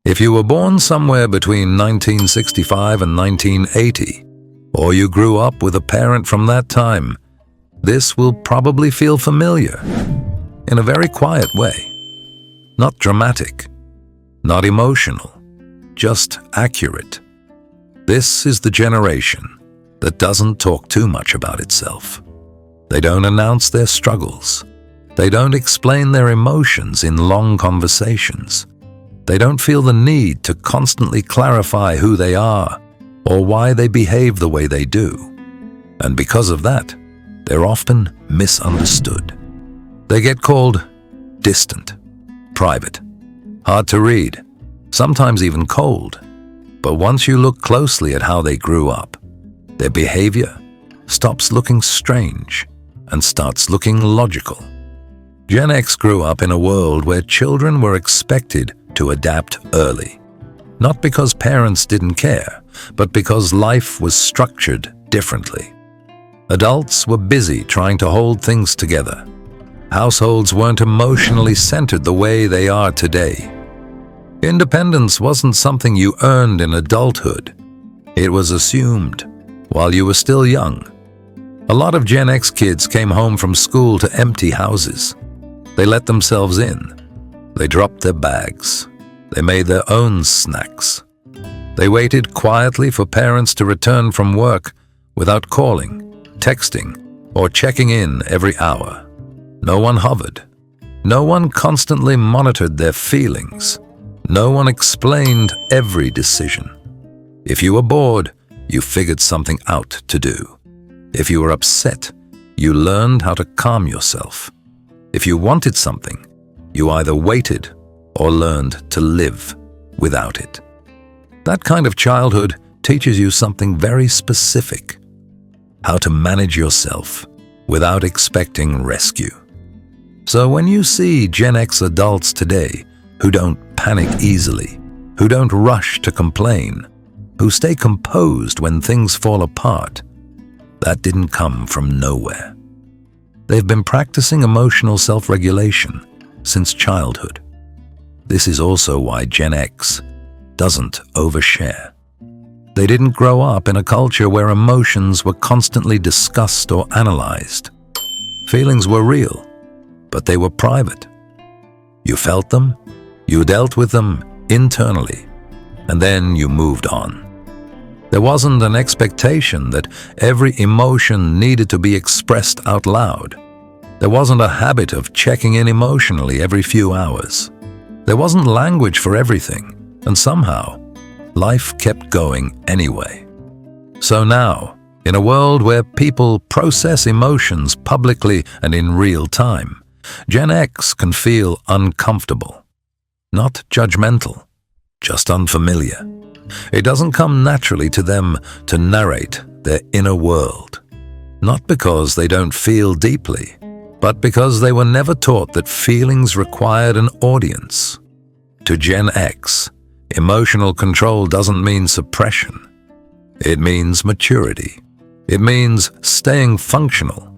If you were born somewhere between 1965 and 1980, or you grew up with a parent from that time, this will probably feel familiar in a very quiet way. Not dramatic, not emotional, just accurate. This is the generation that doesn't talk too much about itself. They don't announce their struggles. They don't explain their emotions in long conversations. They don't feel the need to constantly clarify who they are or why they behave the way they do. And because of that, they're often misunderstood. They get called distant, private, hard to read, sometimes even cold. But once you look closely at how they grew up, their behavior stops looking strange and starts looking logical. Gen X grew up in a world where children were expected to adapt early. Not because parents didn't care, but because life was structured differently. Adults were busy trying to hold things together. Households weren't emotionally centered the way they are today. Independence wasn't something you earned in adulthood. It was assumed while you were still young. A lot of Gen X kids came home from school to empty houses. They let themselves in. They dropped their bags. They made their own snacks. They waited quietly for parents to return from work without calling, texting, or checking in every hour. No one hovered. No one constantly monitored their feelings. No one explained every decision. If you were bored, you figured something out to do. If you were upset, you learned how to calm yourself. If you wanted something, you either waited or learned to live without it. That kind of childhood teaches you something very specific: how to manage yourself without expecting rescue. So when you see Gen X adults today who don't panic easily, who don't rush to complain, who stay composed when things fall apart, that didn't come from nowhere. They've been practicing emotional self-regulation since childhood. This is also why Gen X doesn't overshare. They didn't grow up in a culture where emotions were constantly discussed or analyzed. Feelings were real, but they were private. You felt them, you dealt with them internally, and then you moved on. There wasn't an expectation that every emotion needed to be expressed out loud. There wasn't a habit of checking in emotionally every few hours. There wasn't language for everything, and somehow, life kept going anyway. So now, in a world where people process emotions publicly and in real time, Gen X can feel uncomfortable. Not judgmental, just unfamiliar. It doesn't come naturally to them to narrate their inner world. Not because they don't feel deeply, but because they were never taught that feelings required an audience. To Gen X, emotional control doesn't mean suppression. It means maturity. It means staying functional.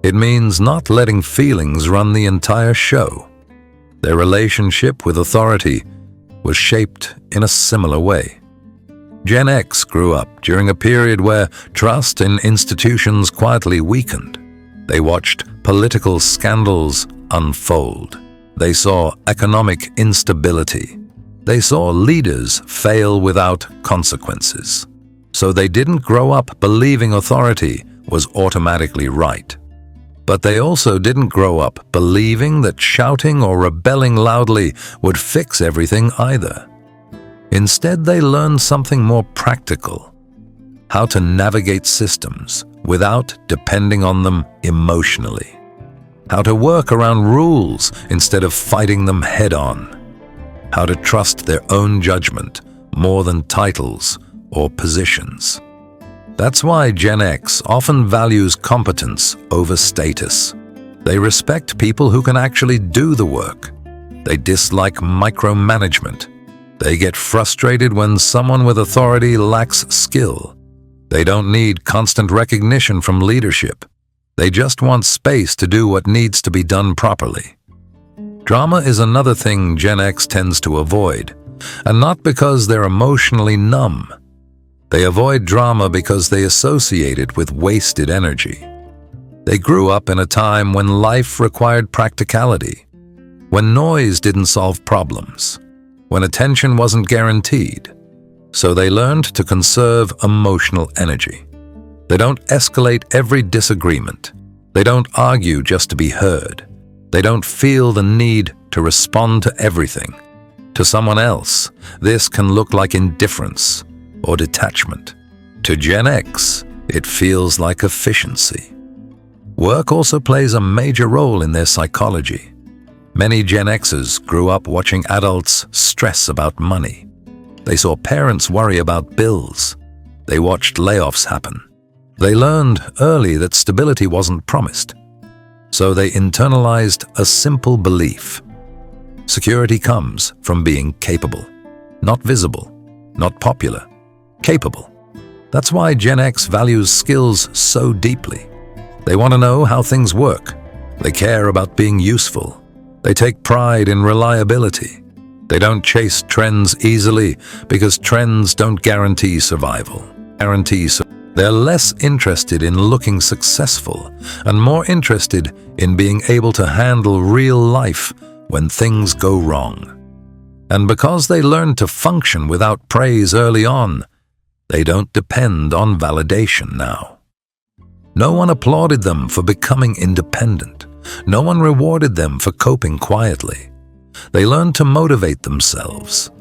It means not letting feelings run the entire show. Their relationship with authority was shaped in a similar way. Gen X grew up during a period where trust in institutions quietly weakened. They watched political scandals unfold. They saw economic instability. They saw leaders fail without consequences. So they didn't grow up believing authority was automatically right. But they also didn't grow up believing that shouting or rebelling loudly would fix everything either. Instead, they learned something more practical: how to navigate systems without depending on them emotionally, how to work around rules instead of fighting them head-on, how to trust their own judgment more than titles or positions. That's why Gen X often values competence over status. They respect people who can actually do the work. They dislike micromanagement. They get frustrated when someone with authority lacks skill. They don't need constant recognition from leadership. They just want space to do what needs to be done properly. Drama is another thing Gen X tends to avoid, And not because they're emotionally numb. They avoid drama because they associate it with wasted energy. They grew up in a time when life required practicality, when noise didn't solve problems, when attention wasn't guaranteed. So they learned to conserve emotional energy. They don't escalate every disagreement. They don't argue just to be heard. They don't feel the need to respond to everything. To someone else, this can look like indifference or detachment. To Gen X, it feels like efficiency. Work also plays a major role in their psychology. Many Gen Xers grew up watching adults stress about money. They saw parents worry about bills. They watched layoffs happen. They learned early that stability wasn't promised. So they internalized a simple belief. Security comes from being capable, not visible, not popular, capable. That's why Gen X values skills so deeply. They want to know how things work. They care about being useful. They take pride in reliability. They don't chase trends easily because trends don't guarantee survival. They're less interested in looking successful and more interested in being able to handle real life when things go wrong. And because they learned to function without praise early on, they don't depend on validation now. No one applauded them for becoming independent. No one rewarded them for coping quietly. They learned to motivate themselves.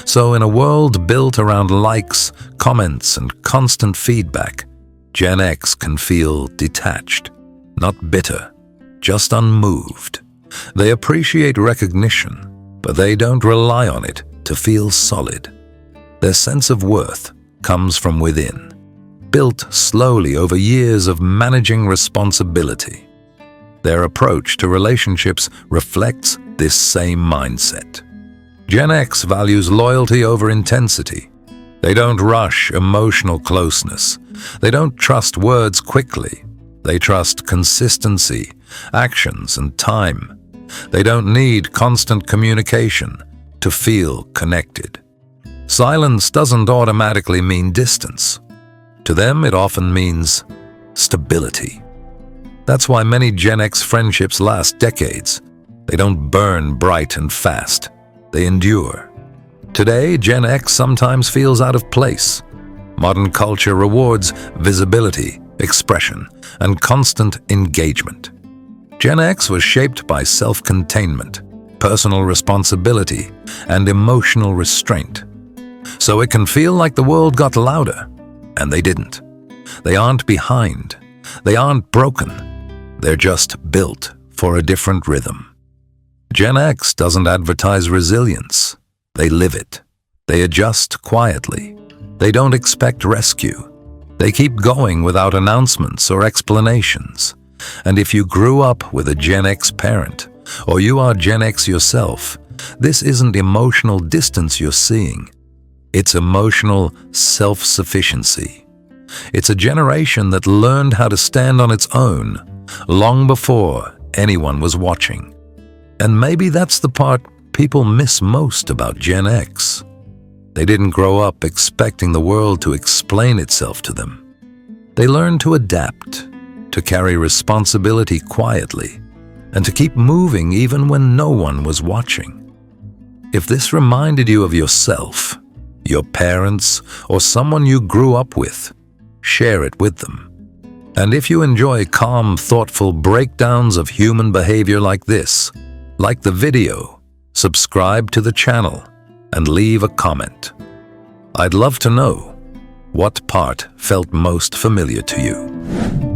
So in a world built around likes, comments, and constant feedback, Gen X can feel detached, not bitter, just unmoved. They appreciate recognition, but they don't rely on it to feel solid. Their sense of worth comes from within, built slowly over years of managing responsibility. Their approach to relationships reflects this same mindset. Gen X values loyalty over intensity. They don't rush emotional closeness. They don't trust words quickly. They trust consistency, actions, and time. They don't need constant communication to feel connected. Silence doesn't automatically mean distance. To them, it often means stability. That's why many Gen X friendships last decades. They don't burn bright and fast. They endure. Today, Gen X sometimes feels out of place. Modern culture rewards visibility, expression, and constant engagement. Gen X was shaped by self-containment, personal responsibility, and emotional restraint. So it can feel like the world got louder, and they didn't. They aren't behind. They aren't broken. They're just built for a different rhythm. Gen X doesn't advertise resilience. They live it. They adjust quietly. They don't expect rescue. They keep going without announcements or explanations. And if you grew up with a Gen X parent, or you are Gen X yourself, this isn't emotional distance you're seeing. It's emotional self-sufficiency. It's a generation that learned how to stand on its own long before anyone was watching. And maybe that's the part people miss most about Gen X. They didn't grow up expecting the world to explain itself to them. They learned to adapt, to carry responsibility quietly, and to keep moving even when no one was watching. If this reminded you of yourself, your parents, or someone you grew up with, share it with them. And if you enjoy calm, thoughtful breakdowns of human behavior like this, like the video, subscribe to the channel, and leave a comment. I'd love to know what part felt most familiar to you.